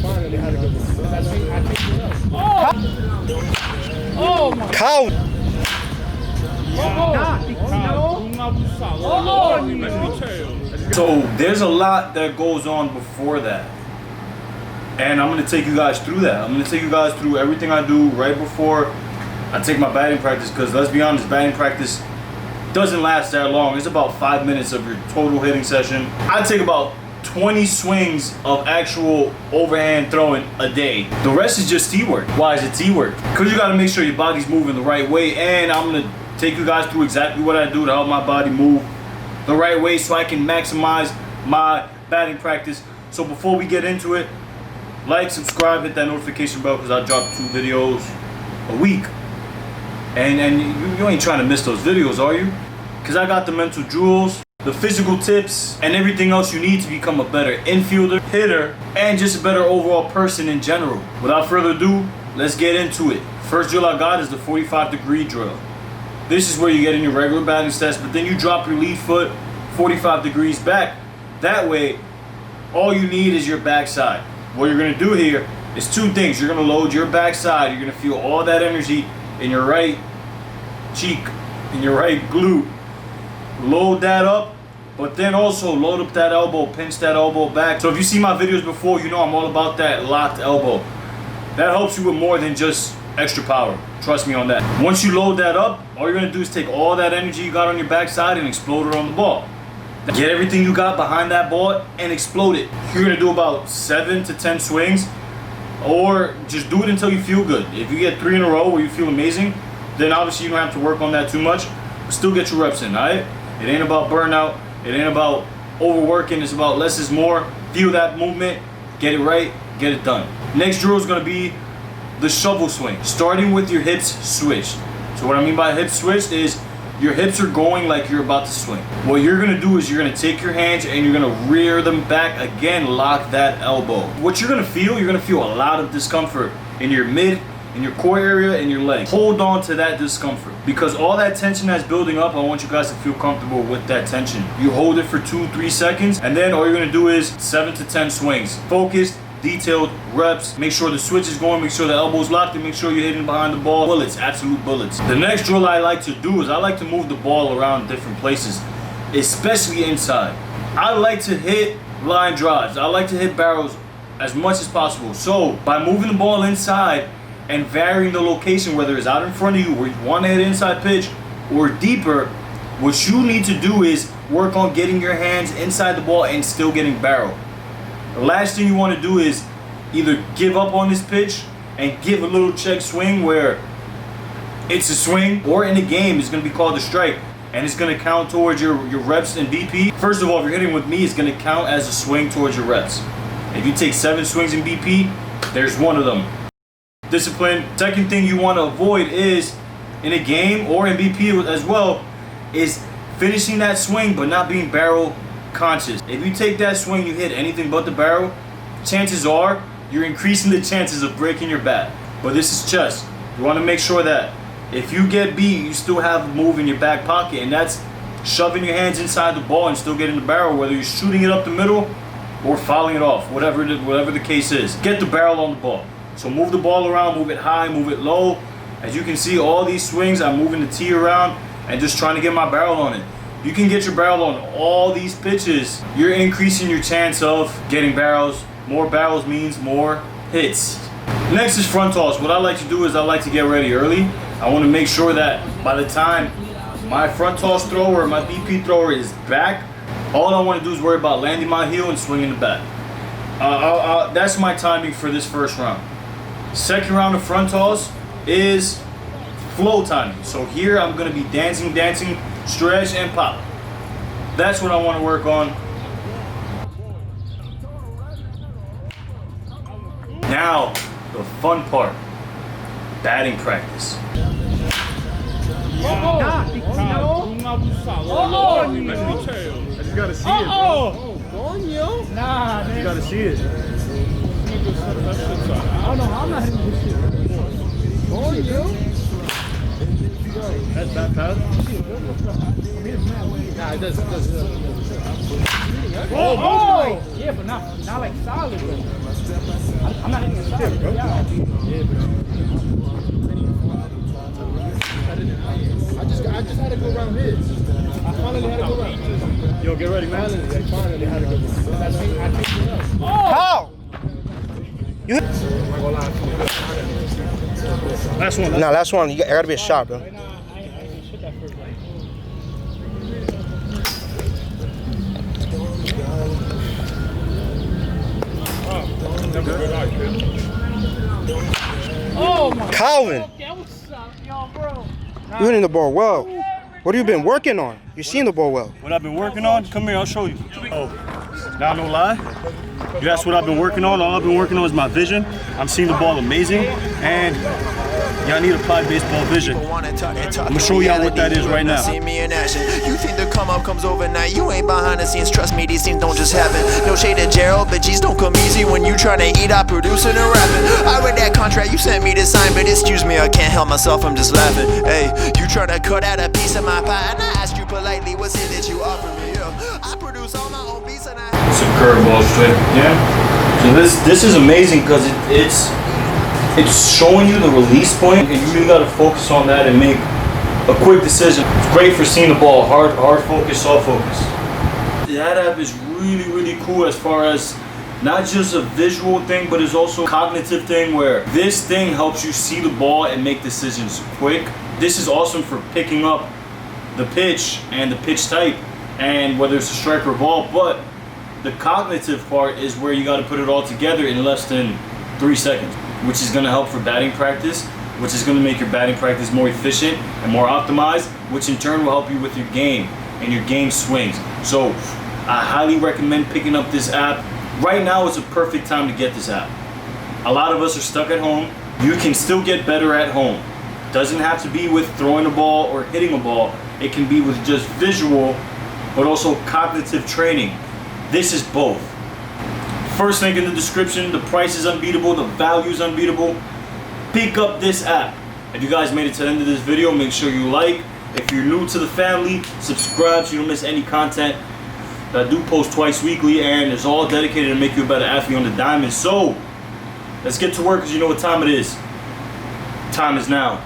finally had a good one. I think oh my. Count. So there's a lot that goes on before that. And I'm going to take you guys through that. I'm going to take you guys through everything I do right before I take my batting practice. Because let's be honest, batting practice doesn't last that long. It's about 5 minutes of your total hitting session. I take about 20 swings of actual overhand throwing a day. The rest is just T-work. Why is it T-work? Because you got to make sure your body's moving the right way. And I'm going to take you guys through exactly what I do to help my body move the right way so I can maximize my batting practice. So before we get into it, like, subscribe, hit that notification bell because I drop 2 videos a week. And you ain't trying to miss those videos, are you? Because I got the mental jewels, the physical tips, and everything else you need to become a better infielder, hitter, and just a better overall person in general. Without further ado, let's get into it. First drill I got is the 45-degree drill. This is where you get in your regular batting stats, but then you drop your lead foot 45 degrees back. That way, all you need is your backside. What you're going to do here is 2 things. You're going to load your backside. You're going to feel all that energy in your right cheek, in your right glute. Load that up, but then also load up that elbow, pinch that elbow back. So if you see my videos before, you know I'm all about that locked elbow. That helps you with more than just extra power. Trust me on that. Once you load that up, all you're going to do is take all that energy you got on your backside and explode it on the ball. Get everything you got behind that ball and explode it. You're going to do about 7 to 10 swings, or just do it until you feel good. If you get 3 in a row where you feel amazing, then obviously you don't have to work on that too much. But still get your reps in, alright? It ain't about burnout. It ain't about overworking. It's about less is more. Feel that movement. Get it right. Get it done. Next drill is going to be the shovel swing. Starting with your hips switched. So what I mean by hips switched is your hips are going like you're about to swing. What you're going to do is you're going to take your hands and you're going to rear them back. Again, lock that elbow. What you're going to feel a lot of discomfort in your mid, in your core area, and your leg. Hold on to that discomfort because all that tension that's building up, I want you guys to feel comfortable with that tension. You hold it for 2-3 seconds, and then all you're going to do is 7 to 10 swings. Focused, detailed reps. Make sure the switch is going, make sure the elbow's locked, and make sure you're hitting behind the ball. Bullets, absolute bullets. The next drill I like to do is I like to move the ball around different places, especially inside. I like to hit line drives. I like to hit barrels as much as possible. So by moving the ball inside and varying the location, whether it's out in front of you where you want to hit inside pitch or deeper, what you need to do is work on getting your hands inside the ball and still getting barrel. The last thing you want to do is either give up on this pitch and give a little check swing where it's a swing, or in the game it's going to be called a strike and it's going to count towards your reps and BP. First of all, if you're hitting with me, it's going to count as a swing towards your reps. If you take 7 swings in BP, there's 1 of them. Discipline. Second thing you want to avoid is in a game or in BP as well is finishing that swing but not being barrel conscious. If you take that swing, you hit anything but the barrel, chances are you're increasing the chances of breaking your bat. But this is chess. You want to make sure that if you get beat, you still have a move in your back pocket, and that's shoving your hands inside the ball and still getting the barrel, whether you're shooting it up the middle or fouling it off, whatever the case is. Get the barrel on the ball. So move the ball around, move it high, move it low. As you can see, all these swings, I'm moving the tee around and just trying to get my barrel on it. You can get your barrel on all these pitches. You're increasing your chance of getting barrels. More barrels means more hits. Next is front toss. What I like to do is I like to get ready early. I want to make sure that by the time my front toss thrower, my BP thrower is back, all I want to do is worry about landing my heel and swinging the bat. That's my timing for this first round. Second round of front toss is flow timing. So here I'm going to be dancing, stretch, and pop. That's what I want to work on. Now, the fun part, batting practice. I just gotta see it, bro. Nah, you gotta see it. Oh no, I'm not hitting this shit. That's bad pass. Nah, it does. Oh! Yeah, but not like solid though. shit, bro. I just had to go around his. I finally had to go around. Yo, get ready, man. Finally had to go around. I picked it up. How? You Last one. No, last one. You gotta be a shot, bro. Oh my Calvin, God, what's up, y'all, bro? you hitting the ball well. What have you been working on? You're seeing the ball well. What I've been working on? Come here, I'll show you. Oh, now no lie. You asked what I've been working on. All I've been working on is my vision. I'm seeing the ball amazing, and y'all need applied baseball vision. I'm gonna show y'all what that is right now. See me in action. You think the come up comes overnight? You ain't behind the scenes. Trust me, these things don't just happen. No shade to Gerald, but G's don't come easy when you tryna eat out producing and rapping. I read that contract you sent me to sign, but excuse me, I can't help myself. I'm just laughing. Hey, you tryna cut out a piece of my pie, and I asked you politely, what's it that you offer me? I produce all my own beats, and I. It's a curveball straight. Yeah. So this is amazing because it's showing you the release point, and you really got to focus on that and make a quick decision. It's great for seeing the ball, hard focus, soft focus. That app is really cool as far as not just a visual thing, but it's also a cognitive thing where this thing helps you see the ball and make decisions quick. This is awesome for picking up the pitch and the pitch type and whether it's a strike or ball, but the cognitive part is where you got to put it all together in less than 3 seconds, which is going to help for batting practice, which is going to make your batting practice more efficient and more optimized, which in turn will help you with your game and your game swings. So I highly recommend picking up this app. Right now is a perfect time to get this app. A lot of us are stuck at home. You can still get better at home. Doesn't have to be with throwing a ball or hitting a ball. It can be with just visual, but also cognitive training. This is both. First link in the description. The price is unbeatable. The value is unbeatable. Pick up this app. If you guys made it to the end of this video, make sure you like. If you're new to the family, subscribe so you don't miss any content. I do post twice weekly, and it's all dedicated to make you a better athlete on the diamond. So let's get to work, because you know what time it is. Time is now.